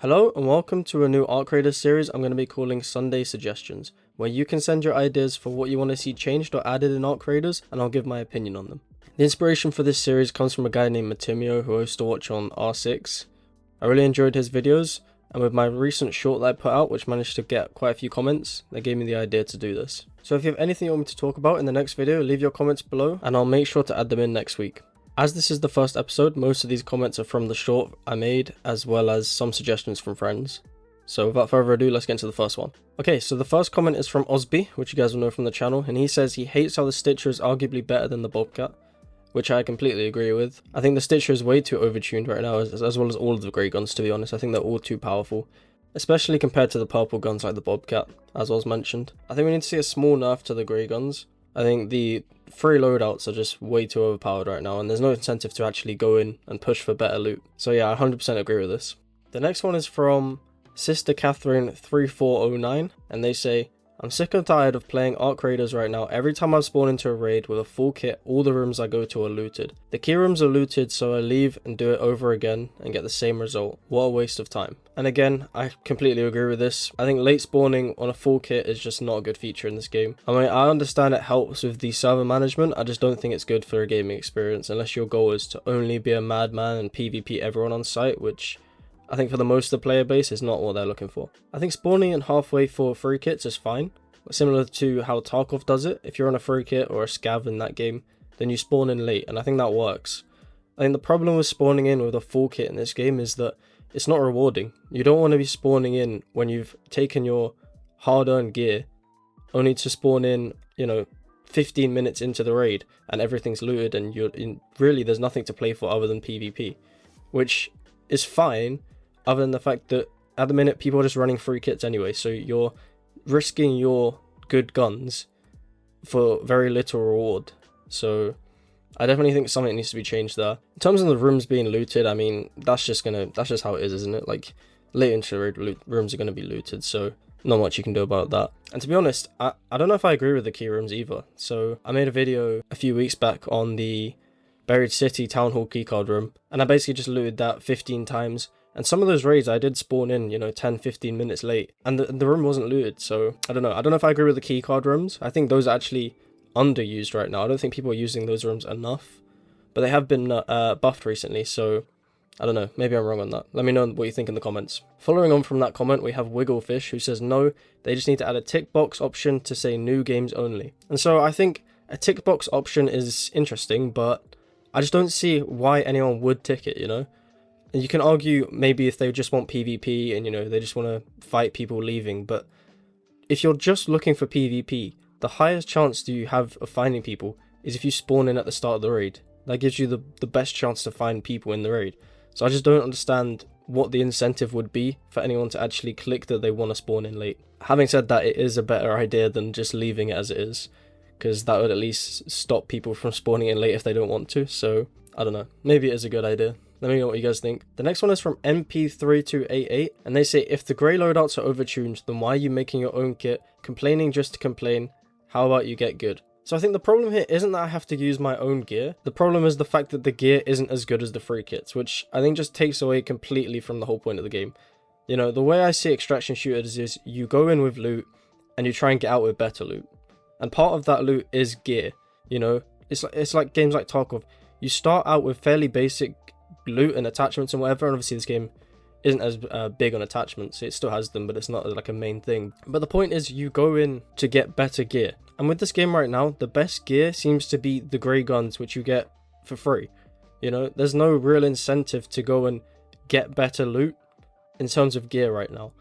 Hello and welcome to a new Art Creator series I'm going to be calling Sunday Suggestions, where you can send your ideas for what you want to see changed or added in Art Creators, and I'll give my opinion on them. The inspiration for this series comes from a guy named Matimio who I used to watch on R6. I really enjoyed his videos, and with my recent short that I put out, which managed to get quite a few comments, that gave me the idea to do this. So if you have anything you want me to talk about in the next video, leave your comments below and I'll make sure to add them in next week. As this is the first episode, most of these comments are from the short I made, as well as some suggestions from friends. So without further ado, let's get into the first one. Okay, so the first comment is from Osby, which you guys will know from the channel, and he says he hates how the Stitcher is arguably better than the Bobcat, which I completely agree with. I think the Stitcher is way too overtuned right now, as well as all of the grey guns, to be honest. I think they're all too powerful, especially compared to the purple guns like the Bobcat, as was mentioned. I think we need to see a small nerf to the grey guns. I think the free loadouts are just way too overpowered right now, and there's no incentive to actually go in and push for better loot. So yeah, I 100% agree with this. The next one is from Sister Catherine 3409, and they say, I'm sick and tired of playing Art Creators right now. Every time I spawn into a raid with a full kit, all the rooms I go to are looted. The key rooms are looted, so I leave and do it over again and get the same result. What a waste of time. And again, I completely agree with this. I think late spawning on a full kit is just not a good feature in this game. I mean, I understand it helps with the server management. I just don't think it's good for a gaming experience unless your goal is to only be a madman and PvP everyone on site, which I think for the most of the player base is not what they're looking for. I think spawning in halfway for free kits is fine, similar to how Tarkov does it. If you're on a free kit or a scav in that game, then you spawn in late, and I think that works. I think the problem with spawning in with a full kit in this game is that it's not rewarding. You don't want to be spawning in when you've taken your hard-earned gear, only to spawn in, 15 minutes into the raid and everything's looted and really there's nothing to play for other than PvP, which is fine, other than the fact that at the minute people are just running free kits anyway, so you're risking your good guns for very little reward. So I definitely think something needs to be changed there. In terms of the rooms being looted, I mean, that's just how it is, isn't it? Like, late into the raid, rooms are going to be looted, so not much you can do about that. And to be honest, I don't know if I agree with the key rooms either. So I made a video a few weeks back on the Buried City Town Hall keycard room, and I basically just looted that 15 times. And some of those raids I did spawn in, 10-15 minutes late, and the room wasn't looted. So I don't know if I agree with the keycard rooms. I think those are actually underused right now. I don't think people are using those rooms enough, but they have been buffed recently, so I don't know, maybe I'm wrong on that. Let me know what you think in the comments. Following on from that comment, we have Wigglefish, who says no, they just need to add a tick box option to say new games only. And so I think a tick box option is interesting, but I just don't see why anyone would tick it, And you can argue maybe if they just want PvP and, they just want to fight people leaving, but if you're just looking for PvP, the highest chance you have of finding people is if you spawn in at the start of the raid. That gives you the best chance to find people in the raid. So I just don't understand what the incentive would be for anyone to actually click that they want to spawn in late. Having said that, it is a better idea than just leaving it as it is, because that would at least stop people from spawning in late if they don't want to. So I don't know, maybe it is a good idea. Let me know what you guys think. The next one is from MP3288, and they say, if the grey loadouts are overtuned, then why are you making your own kit? Complaining just to complain. How about you get good? So I think the problem here isn't that I have to use my own gear. The problem is the fact that the gear isn't as good as the free kits, which I think just takes away completely from the whole point of the game. The way I see extraction shooters is you go in with loot and you try and get out with better loot. And part of that loot is gear. It's like games like Tarkov. You start out with fairly basic loot and attachments and whatever, and obviously this game isn't as big on attachments. It still has them, but it's not like a main thing. But the point is, you go in to get better gear, and with this game right now, the best gear seems to be the grey guns, which you get for free. There's no real incentive to go and get better loot in terms of gear right now.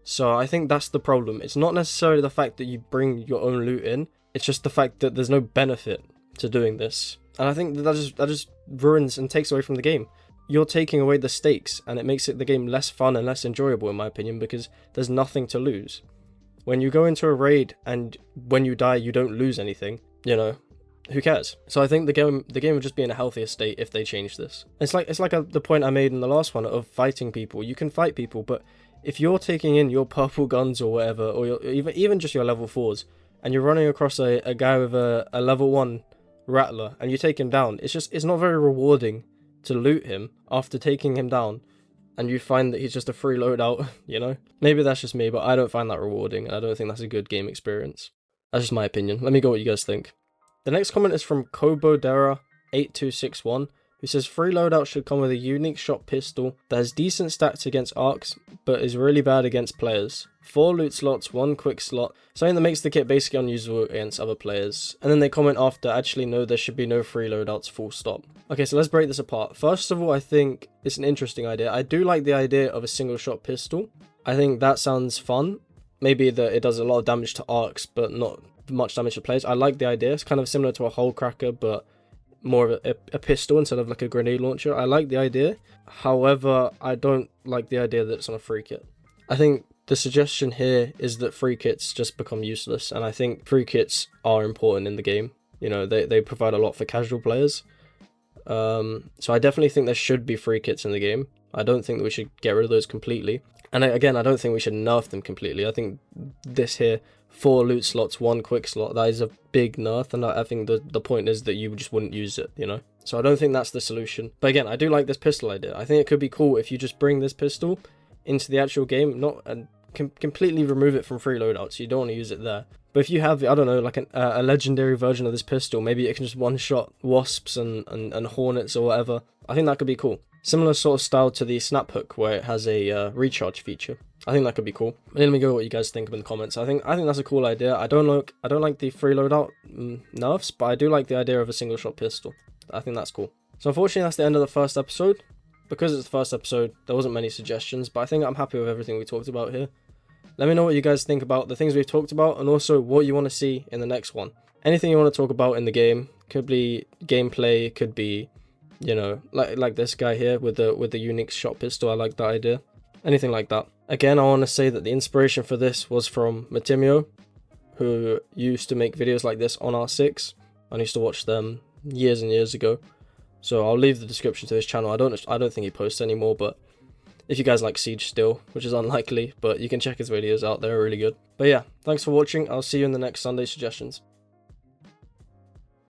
So I think that's the problem. It's not necessarily the fact that you bring your own loot in, it's just the fact that there's no benefit to doing this. And I think that just ruins and takes away from the game. You're taking away the stakes, and it makes the game less fun and less enjoyable, in my opinion, because there's nothing to lose. When you go into a raid and when you die you don't lose anything, who cares? So I think the game would just be in a healthier state if they change this. It's like the point I made in the last one of fighting people. You can fight people, but if you're taking in your purple guns or whatever, or even just your level 4s, and you're running across a guy with a level 1 rattler and you take him down, it's not very rewarding to loot him after taking him down and you find that he's just a free loadout, you know? Maybe that's just me, but I don't find that rewarding, and I don't think that's a good game experience. That's just my opinion. Let me know what you guys think. The next comment is from Kobodera8261, who says free loadout should come with a unique shot pistol that has decent stats against arcs, but is really bad against players. 4 loot slots, 1 quick slot, something that makes the kit basically unusable against other players. And then they comment after, actually no, there should be no free loadouts, full stop. Okay, so let's break this apart. First of all, I think it's an interesting idea. I do like the idea of a single shot pistol. I think that sounds fun. Maybe that it does a lot of damage to arcs, but not much damage to players. I like the idea. It's kind of similar to a hole cracker, but more of a pistol instead of like a grenade launcher. I like the idea. However, I don't like the idea that it's on a free kit. I think the suggestion here is that free kits just become useless, and I think free kits are important in the game. You know, they provide a lot for casual players. So I definitely think there should be free kits in the game. I don't think that we should get rid of those completely. And again, I don't think we should nerf them completely. I think this here, 4 loot slots, 1 quick slot, that is a big nerf, and I think the point is that you just wouldn't use it, you know? So I don't think that's the solution. But again, I do like this pistol idea. I think it could be cool if you just bring this pistol into the actual game, and completely remove it from free loadouts. You don't want to use it there. But if you have, I don't know, like a legendary version of this pistol, maybe it can just one-shot wasps and hornets or whatever. I think that could be cool. Similar sort of style to the snap hook, where it has a recharge feature. I think that could be cool. Let me go what you guys think in the comments. I think that's a cool idea. I don't like the free loadout nerfs, but I do like the idea of a single shot pistol. I think that's cool. So unfortunately, that's the end of the first episode. Because it's the first episode, there wasn't many suggestions, but I think I'm happy with everything we talked about here. Let me know what you guys think about the things we've talked about, and also what you want to see in the next one. Anything you want to talk about in the game. Could be gameplay, could be, you know, like this guy here with the unique shot pistol. I like that idea. Anything like that. Again, I want to say that the inspiration for this was from Matimio, who used to make videos like this on R6. I used to watch them years and years ago. So I'll leave the description to his channel. I don't think he posts anymore, but if you guys like Siege still, which is unlikely, but you can check his videos out, they're really good. But yeah, thanks for watching. I'll see you in the next Sunday suggestions.